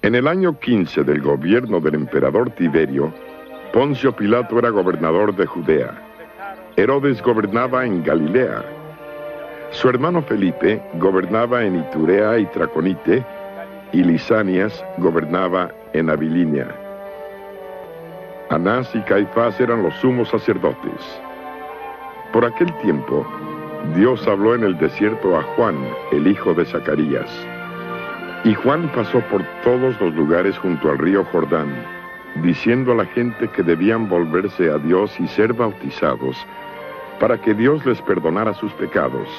En el año 15 del gobierno del emperador Tiberio, Poncio Pilato era gobernador de Judea. Herodes gobernaba en Galilea. Su hermano Felipe gobernaba en Iturea y Traconite, y Lisanias gobernaba en Abilinia. Anás y Caifás eran los sumos sacerdotes. Por aquel tiempo, Dios habló en el desierto a Juan, el hijo de Zacarías. Y Juan pasó por todos los lugares junto al río Jordán, diciendo a la gente que debían volverse a Dios y ser bautizados, para que Dios les perdonara sus pecados.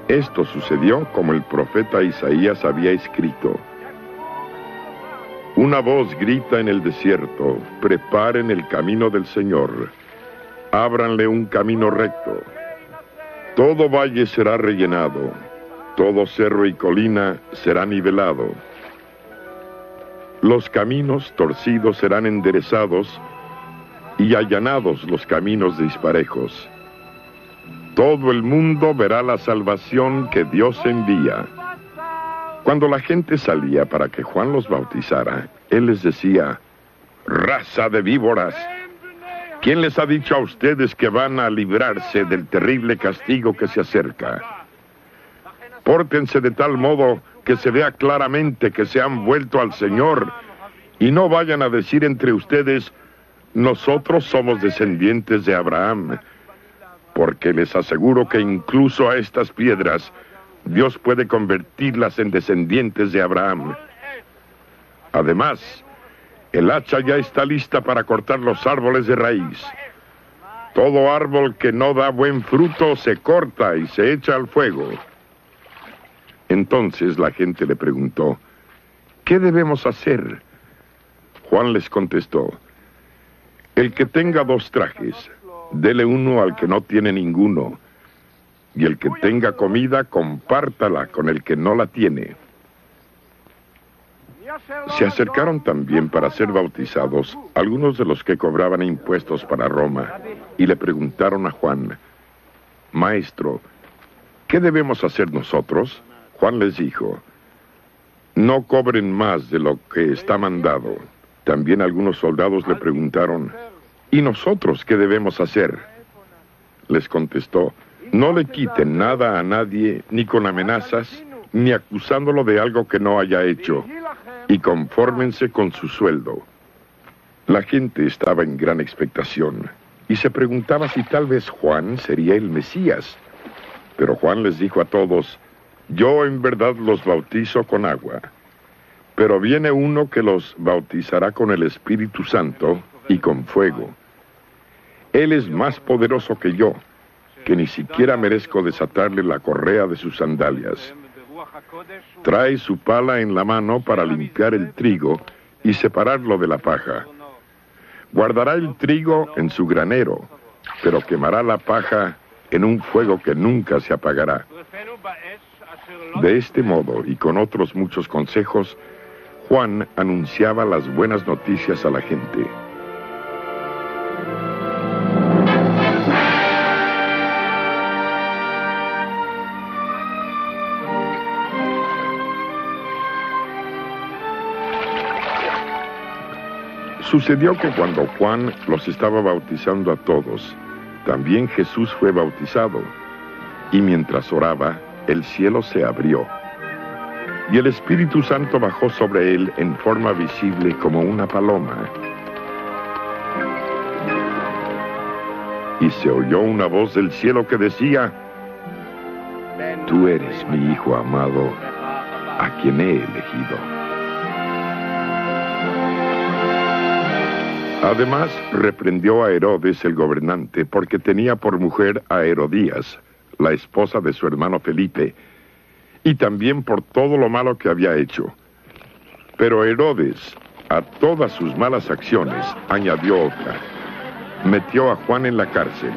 Esto sucedió como el profeta Isaías había escrito: Una voz grita en el desierto, preparen el camino del Señor, ábranle un camino recto. Todo valle será rellenado, todo cerro y colina será nivelado. Los caminos torcidos serán enderezados y allanados los caminos disparejos. Todo el mundo verá la salvación que Dios envía. Cuando la gente salía para que Juan los bautizara, él les decía: raza de víboras, ¿quién les ha dicho a ustedes que van a librarse del terrible castigo que se acerca? Pórtense de tal modo que se vea claramente que se han vuelto al Señor, y no vayan a decir entre ustedes: nosotros somos descendientes de Abraham, porque les aseguro que incluso a estas piedras Dios puede convertirlas en descendientes de Abraham. Además, el hacha ya está lista para cortar los árboles de raíz. Todo árbol que no da buen fruto se corta y se echa al fuego. Entonces la gente le preguntó: ¿qué debemos hacer? Juan les contestó: el que tenga 2 trajes, dele uno al que no tiene ninguno, y el que tenga comida, compártala con el que no la tiene. Se acercaron también para ser bautizados algunos de los que cobraban impuestos para Roma, y le preguntaron a Juan: Maestro, ¿qué debemos hacer nosotros? Juan les dijo: no cobren más de lo que está mandado. También algunos soldados le preguntaron: ¿y nosotros qué debemos hacer? Les contestó: no le quiten nada a nadie, ni con amenazas, ni acusándolo de algo que no haya hecho, y confórmense con su sueldo. La gente estaba en gran expectación, y se preguntaba si tal vez Juan sería el Mesías. Pero Juan les dijo a todos: yo en verdad los bautizo con agua, pero viene uno que los bautizará con el Espíritu Santo y con fuego. Él es más poderoso que yo, que ni siquiera merezco desatarle la correa de sus sandalias. Trae su pala en la mano para limpiar el trigo y separarlo de la paja. Guardará el trigo en su granero, pero quemará la paja en un fuego que nunca se apagará. De este modo, y con otros muchos consejos, Juan anunciaba las buenas noticias a la gente. Sucedió que cuando Juan los estaba bautizando a todos, también Jesús fue bautizado, y mientras oraba, el cielo se abrió, y el Espíritu Santo bajó sobre él en forma visible como una paloma. Y se oyó una voz del cielo que decía: tú eres mi Hijo amado, a quien he elegido. Además, reprendió a Herodes el gobernante porque tenía por mujer a Herodías, la esposa de su hermano Felipe, y también por todo lo malo que había hecho. Pero Herodes, a todas sus malas acciones, añadió otra: metió a Juan en la cárcel.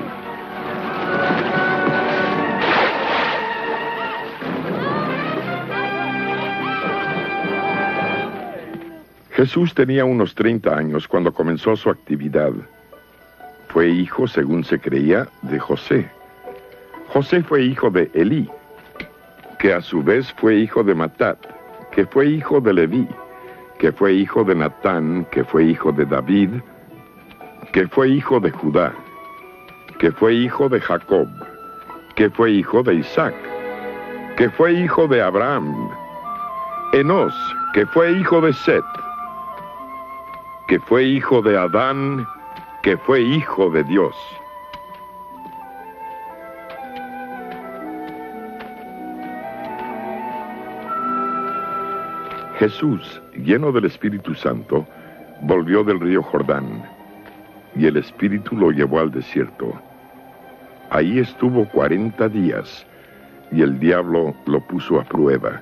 Jesús tenía unos 30 años cuando comenzó su actividad. Fue hijo, según se creía, de José. José fue hijo de Elí, que a su vez fue hijo de Matat, que fue hijo de Leví, que fue hijo de Natán, que fue hijo de David, que fue hijo de Judá, que fue hijo de Jacob, que fue hijo de Isaac, que fue hijo de Abraham, Enós, que fue hijo de Set, que fue hijo de Adán, que fue hijo de Dios. Jesús, lleno del Espíritu Santo, volvió del río Jordán, y el Espíritu lo llevó al desierto. Ahí estuvo 40 días, y el diablo lo puso a prueba.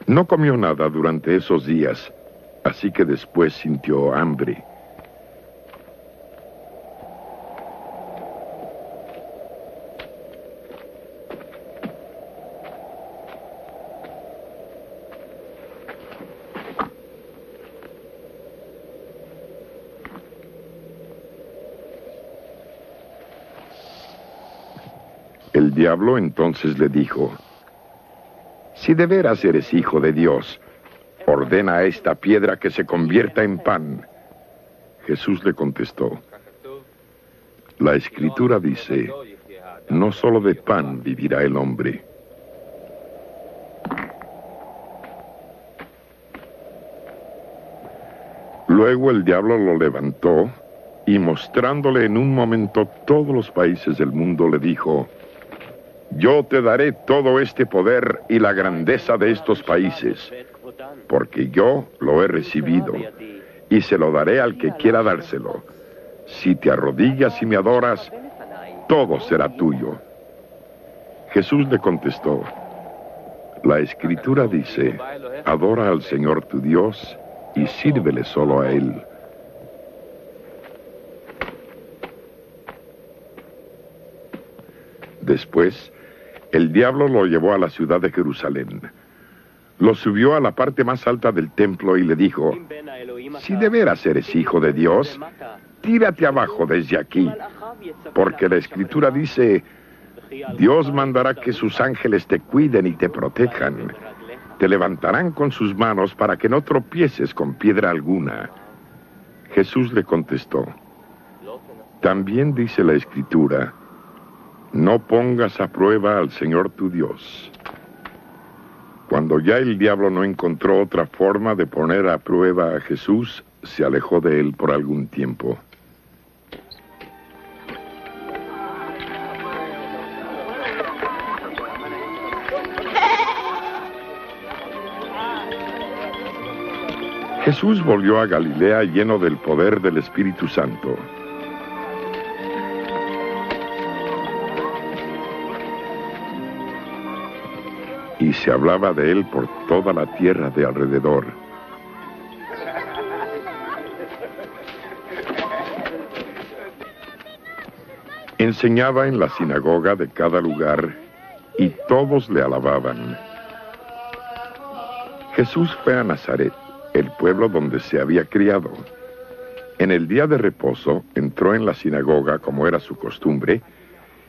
No comió nada durante esos días, así que después sintió hambre. El diablo entonces le dijo: si de veras eres hijo de Dios, ordena a esta piedra que se convierta en pan. Jesús le contestó: la Escritura dice, no solo de pan vivirá el hombre. Luego el diablo lo levantó y mostrándole en un momento todos los países del mundo, le dijo: yo te daré todo este poder y la grandeza de estos países, porque yo lo he recibido, y se lo daré al que quiera dárselo. Si te arrodillas y me adoras, todo será tuyo. Jesús le contestó: la Escritura dice, adora al Señor tu Dios, y sírvele solo a Él. Después, el diablo lo llevó a la ciudad de Jerusalén. Lo subió a la parte más alta del templo y le dijo: si de veras eres hijo de Dios, tírate abajo desde aquí, porque la Escritura dice, Dios mandará que sus ángeles te cuiden y te protejan. Te levantarán con sus manos para que no tropieces con piedra alguna. Jesús le contestó: también dice la Escritura, no pongas a prueba al Señor tu Dios. Cuando ya el diablo no encontró otra forma de poner a prueba a Jesús, se alejó de él por algún tiempo. Jesús volvió a Galilea lleno del poder del Espíritu Santo. Y se hablaba de él por toda la tierra de alrededor. Enseñaba en la sinagoga de cada lugar y todos le alababan. Jesús fue a Nazaret, el pueblo donde se había criado. En el día de reposo entró en la sinagoga como era su costumbre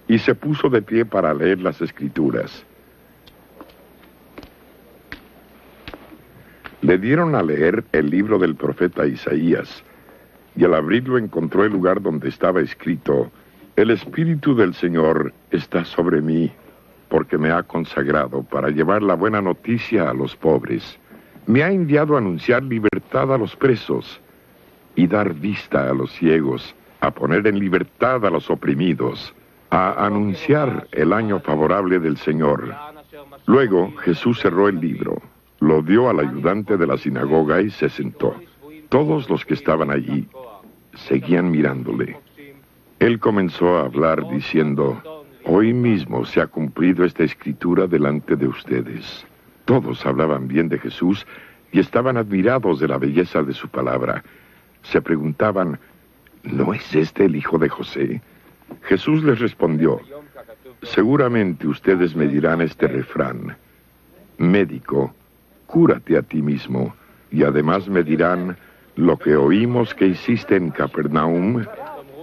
y se puso de pie para leer las Escrituras. Le dieron a leer el libro del profeta Isaías, y al abrirlo encontró el lugar donde estaba escrito: el Espíritu del Señor está sobre mí, porque me ha consagrado para llevar la buena noticia a los pobres. Me ha enviado a anunciar libertad a los presos, y dar vista a los ciegos, a poner en libertad a los oprimidos, a anunciar el año favorable del Señor. Luego Jesús cerró el libro, lo dio al ayudante de la sinagoga y se sentó. Todos los que estaban allí seguían mirándole. Él comenzó a hablar diciendo: hoy mismo se ha cumplido esta escritura delante de ustedes. Todos hablaban bien de Jesús y estaban admirados de la belleza de su palabra. Se preguntaban: ¿no es este el hijo de José? Jesús les respondió: seguramente ustedes me dirán este refrán: médico, cúrate a ti mismo. Y además me dirán: lo que oímos que hiciste en Capernaum,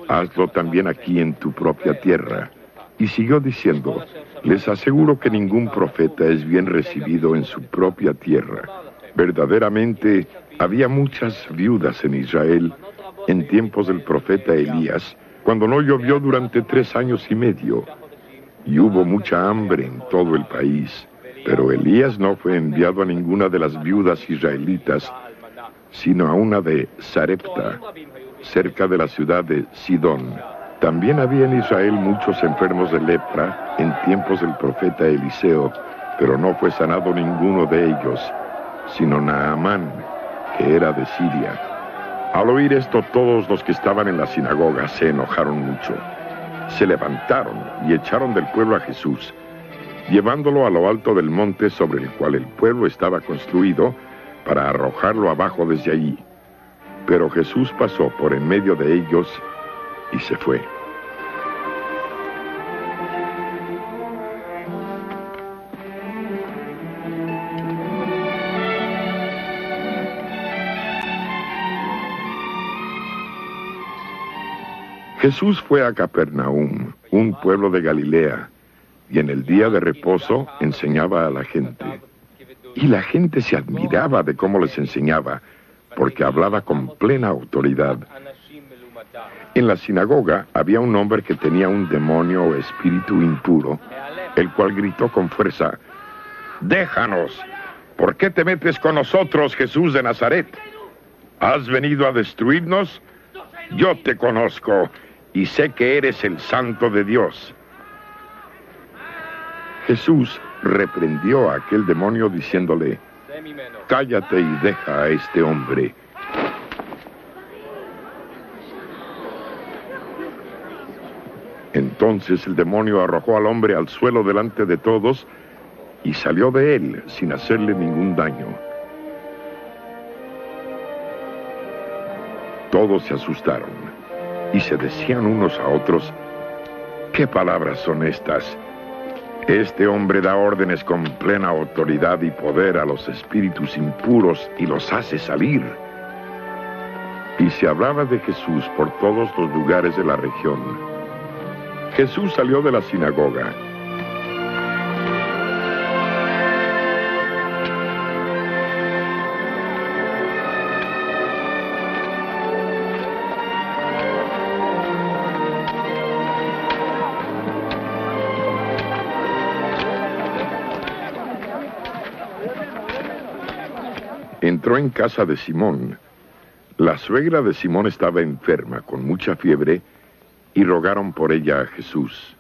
hazlo también aquí en tu propia tierra. Y siguió diciendo: Les aseguro que ningún profeta es bien recibido en su propia tierra. Verdaderamente, había muchas viudas en Israel en tiempos del profeta Elías, cuando no llovió durante 3 años y medio, y hubo mucha hambre en todo el país. Pero Elías no fue enviado a ninguna de las viudas israelitas, sino a una de Sarepta, cerca de la ciudad de Sidón. También había en Israel muchos enfermos de lepra en tiempos del profeta Eliseo, pero no fue sanado ninguno de ellos, sino Naamán, que era de Siria. Al oír esto, todos los que estaban en la sinagoga se enojaron mucho. Se levantaron y echaron del pueblo a Jesús, llevándolo a lo alto del monte sobre el cual el pueblo estaba construido, para arrojarlo abajo desde allí. Pero Jesús pasó por en medio de ellos y se fue. Jesús fue a Capernaum, un pueblo de Galilea, y en el día de reposo enseñaba a la gente. Y la gente se admiraba de cómo les enseñaba, porque hablaba con plena autoridad. En la sinagoga había un hombre que tenía un demonio o espíritu impuro, el cual gritó con fuerza: «¡Déjanos! ¿Por qué te metes con nosotros, Jesús de Nazaret? ¿Has venido a destruirnos? Yo te conozco y sé que eres el Santo de Dios». Jesús reprendió a aquel demonio diciéndole: «Cállate y deja a este hombre». Entonces el demonio arrojó al hombre al suelo delante de todos y salió de él sin hacerle ningún daño. Todos se asustaron y se decían unos a otros: «¿Qué palabras son estas? Este hombre da órdenes con plena autoridad y poder a los espíritus impuros y los hace salir». Y se hablaba de Jesús por todos los lugares de la región. Jesús salió de la sinagoga. Entró en casa de Simón. La suegra de Simón estaba enferma, con mucha fiebre, y rogaron por ella a Jesús.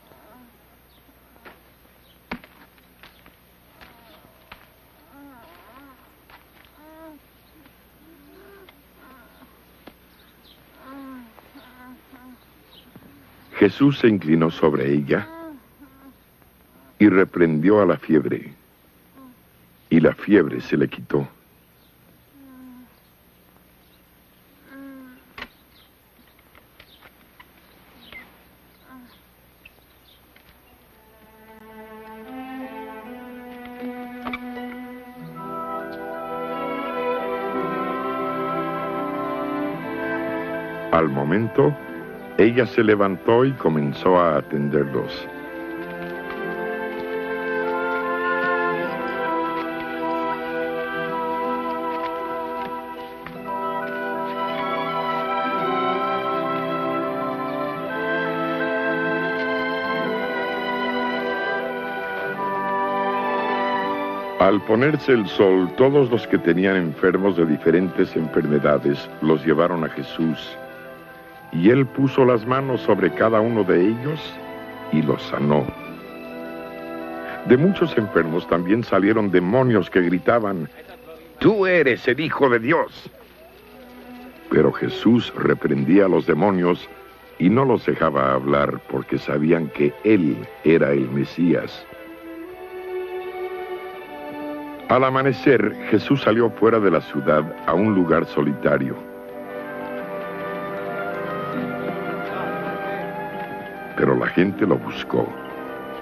Jesús se inclinó sobre ella y reprendió a la fiebre, y la fiebre se le quitó. Al momento, ella se levantó y comenzó a atenderlos. Al ponerse el sol, todos los que tenían enfermos de diferentes enfermedades los llevaron a Jesús. Y él puso las manos sobre cada uno de ellos y los sanó. De muchos enfermos también salieron demonios que gritaban: «¡Tú eres el Hijo de Dios!». Pero Jesús reprendía a los demonios y no los dejaba hablar, porque sabían que él era el Mesías. Al amanecer, Jesús salió fuera de la ciudad a un lugar solitario. Pero la gente lo buscó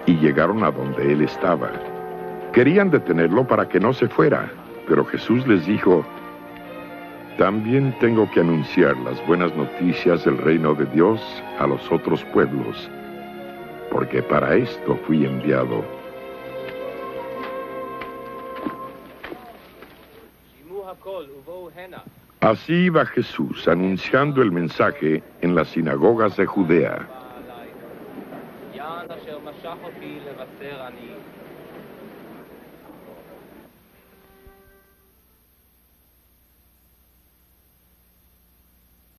y llegaron a donde él estaba. Querían detenerlo para que no se fuera, pero Jesús les dijo: «También tengo que anunciar las buenas noticias del reino de Dios a los otros pueblos, porque para esto fui enviado. Así iba Jesús anunciando el mensaje en las sinagogas de Judea.